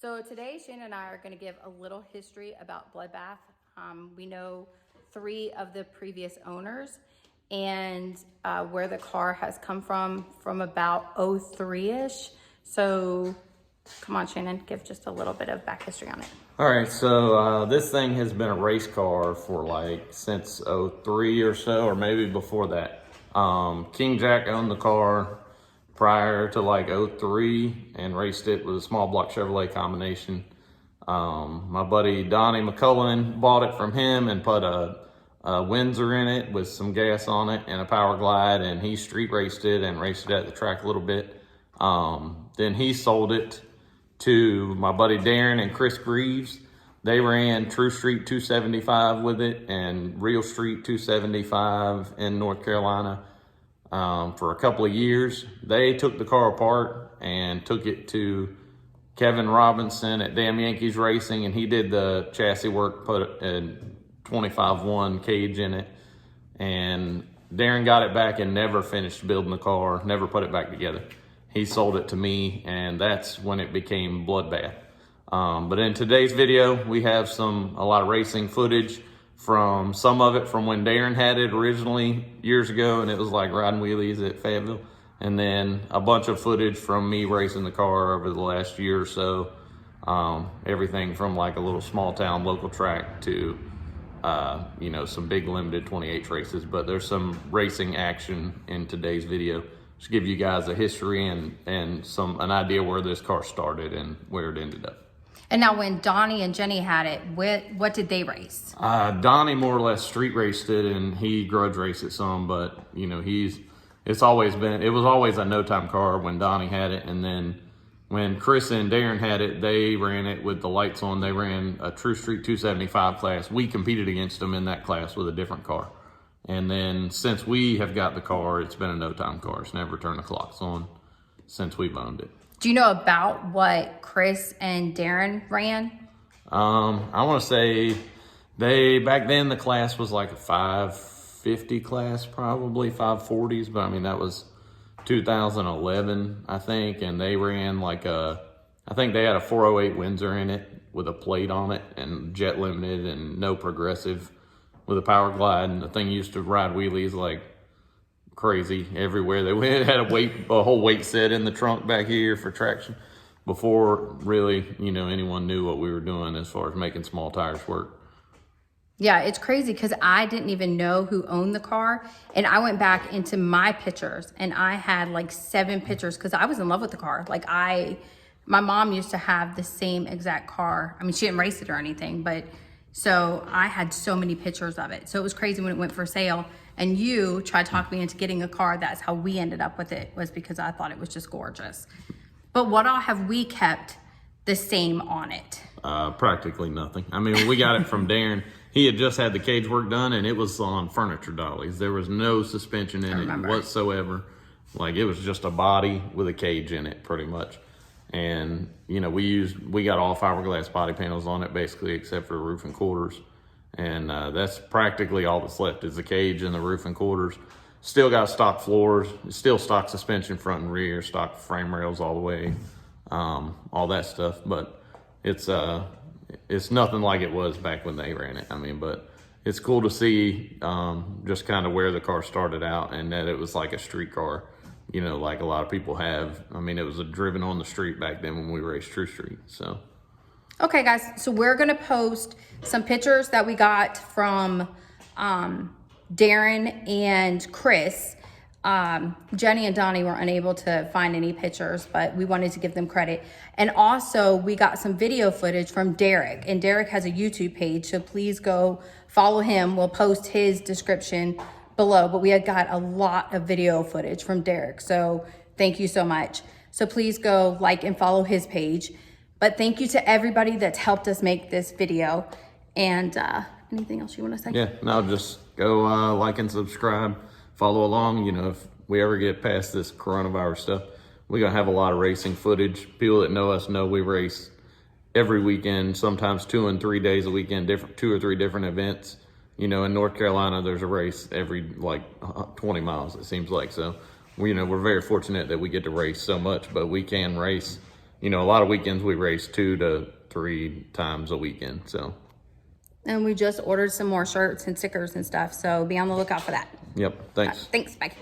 So today, Shane and I are going to give a little history about Bloodbath. We know 3 of the previous owners and where the car has come from about 03-ish. So come on, Shannon, give just a little bit of back history on it. All right, so this thing has been a race car for like since 03 or so, or maybe before that. King Jack owned the car prior to like 03 and raced it with a small block Chevrolet combination. My buddy Donnie McCullen bought it from him and put a Windsor in it with some gas on it and a Power Glide, and he street raced it and raced it at the track a little bit. Then he sold it to my buddy Darren and Chris Greaves. They ran True Street 275 with it and Real Street 275 in North Carolina for a couple of years. They took the car apart and took it to Kevin Robinson at Damn Yankees Racing, and he did the chassis work, put a 25-1 cage in it, and Darren got it back and never finished building the car, never put it back together. He sold it to me, and that's when it became Bloodbath. But in today's video, we have a lot of racing footage from some of it from when Darren had it originally years ago, and it was like riding wheelies at Fayetteville. And then a bunch of footage from me racing the car over the last year or so. Everything from like a little small town local track to, some big limited 28 races. But there's some racing action in today's video. Just give you guys a history and an idea where this car started and where it ended up. And now when Donnie and Jenny had it, what did they race? Donnie more or less street raced it, and he grudge raced it some, but it was always a no time car when Donnie had it. And then when Chris and Darren had it, they ran it with the lights on. They ran a True Street 275 class. We competed against them in that class with a different car. And then since we have got the car, it's been a no time car. It's never turned the clocks on since we've owned it. Do you know about what Chris and Darren ran? I want to say back then the class was like a 550 class, probably 540s, but I mean, that was 2011, I think. And they ran I think they had a 408 Windsor in it with a plate on it and jet limited and no progressive with a Power Glide. And the thing used to ride wheelies like crazy everywhere they went. It had a whole weight set in the trunk back here for traction before really, anyone knew what we were doing as far as making small tires work. Yeah, it's crazy because I didn't even know who owned the car. And I went back into my pictures and I had like 7 pictures because I was in love with the car. My mom used to have the same exact car. I mean, she didn't race it or anything, but so I had so many pictures of it. So it was crazy when it went for sale. And you tried to talk me into getting a car. That's how we ended up with it, was because I thought it was just gorgeous. But what all have we kept the same on it? Practically nothing. I mean, we got it from Darren. He had just had the cage work done, and it was on furniture dollies. There was no suspension in it whatsoever. Like, it was just a body with a cage in it, pretty much. And, we got all fiberglass body panels on it, basically, except for the roof and quarters. And that's practically all that's left is the cage and the roof and quarters. Still got stock floors, still stock suspension front and rear, stock frame rails all the way, all that stuff. But it's nothing like it was back when they ran it. I mean, but it's cool to see just kind of where the car started out and that it was like a street car, like a lot of people have. I mean, it was driven on the street back then when we raced True Street, so. Okay, guys, so we're going to post some pictures that we got from Darren and Chris. Jenny and Donnie were unable to find any pictures, but we wanted to give them credit. And also, we got some video footage from Derrick, and Derrick has a YouTube page, so please go follow him. We'll post his description below, but we had got a lot of video footage from Derrick, so thank you so much. So please go like and follow his page. But thank you to everybody that's helped us make this video. And anything else you want to say? Yeah, no, just go like and subscribe, follow along. If we ever get past this coronavirus stuff, we're going to have a lot of racing footage. People that know us know we race every weekend, sometimes 2 and 3 days a weekend, 2 or 3 different events. In North Carolina, there's a race every 20 miles, it seems like. So, we're very fortunate that we get to race so much, but we can race you know, a lot of weekends we race 2 to 3 times a weekend. So. And we just ordered some more shirts and stickers and stuff. So be on the lookout for that. Yep. Thanks. Thanks. Bye.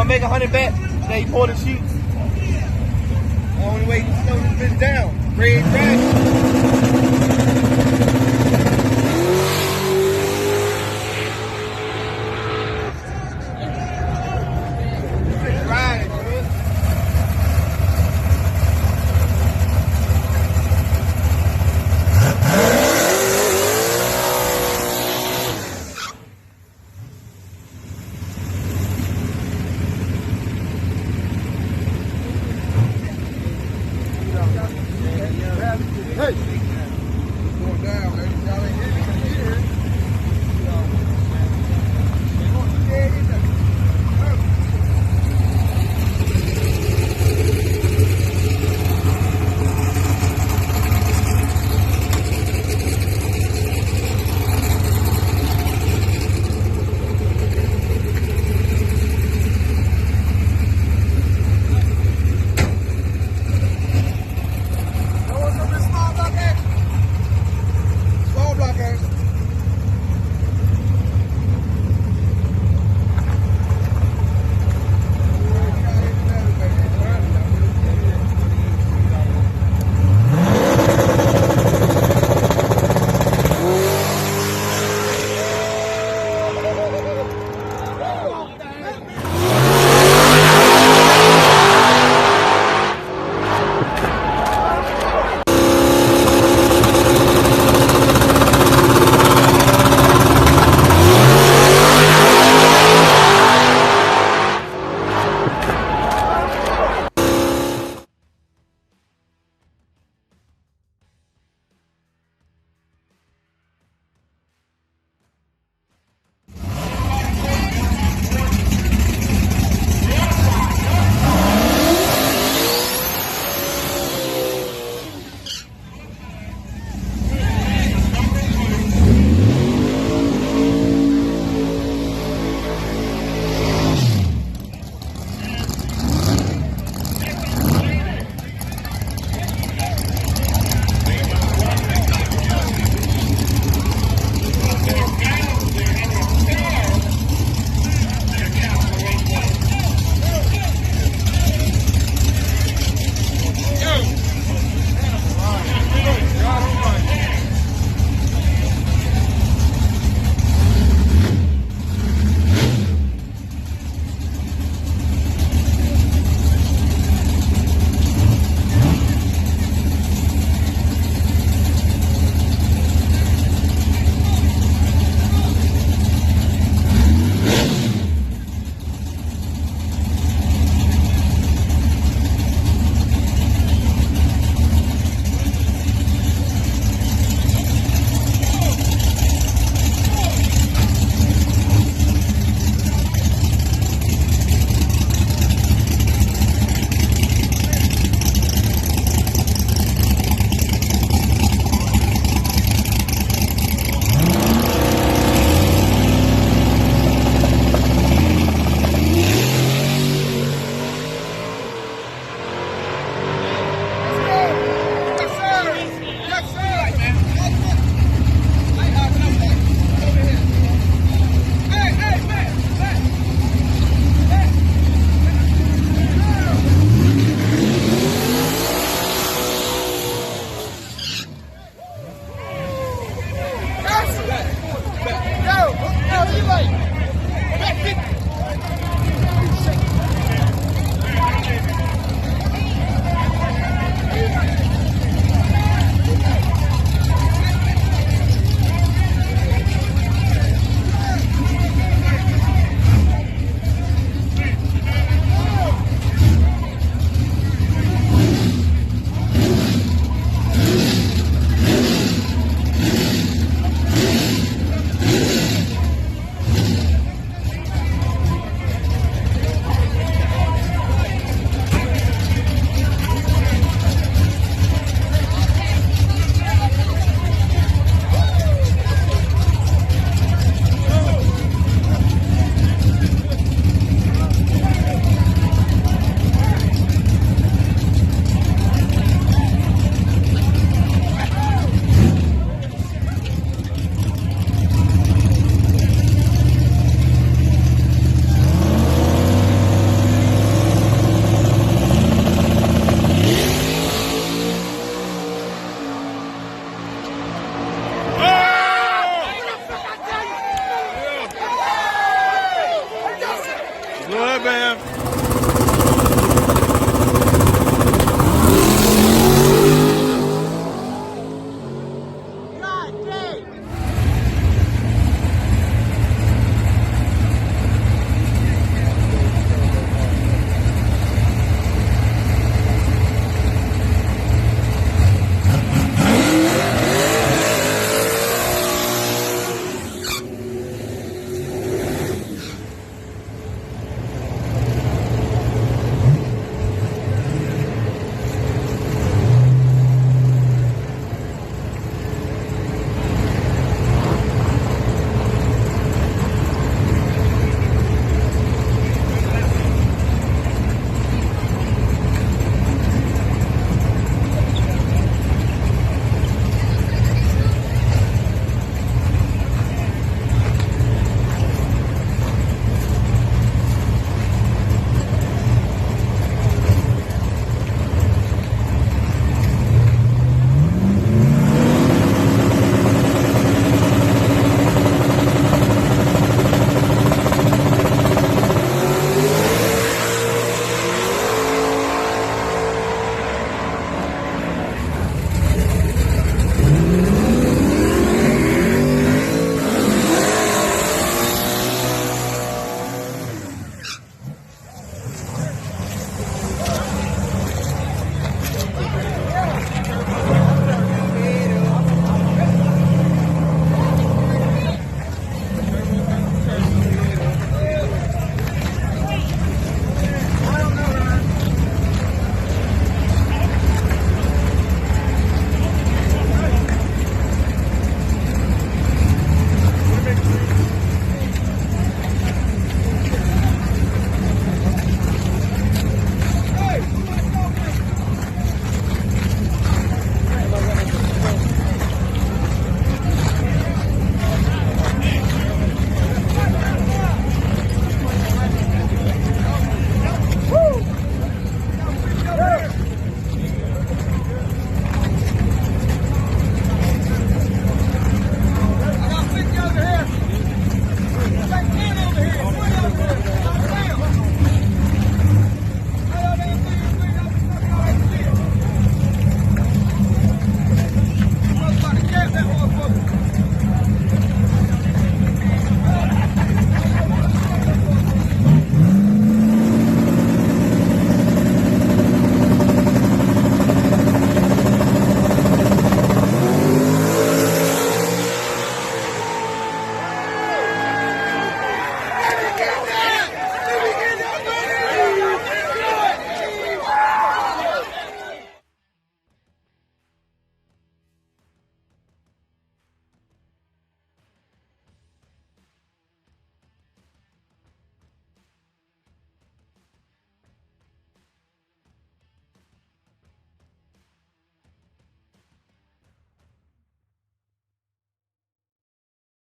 Make 100 bet that he pulled the sheets. Only way he can slow this bitch down. Red Dragon.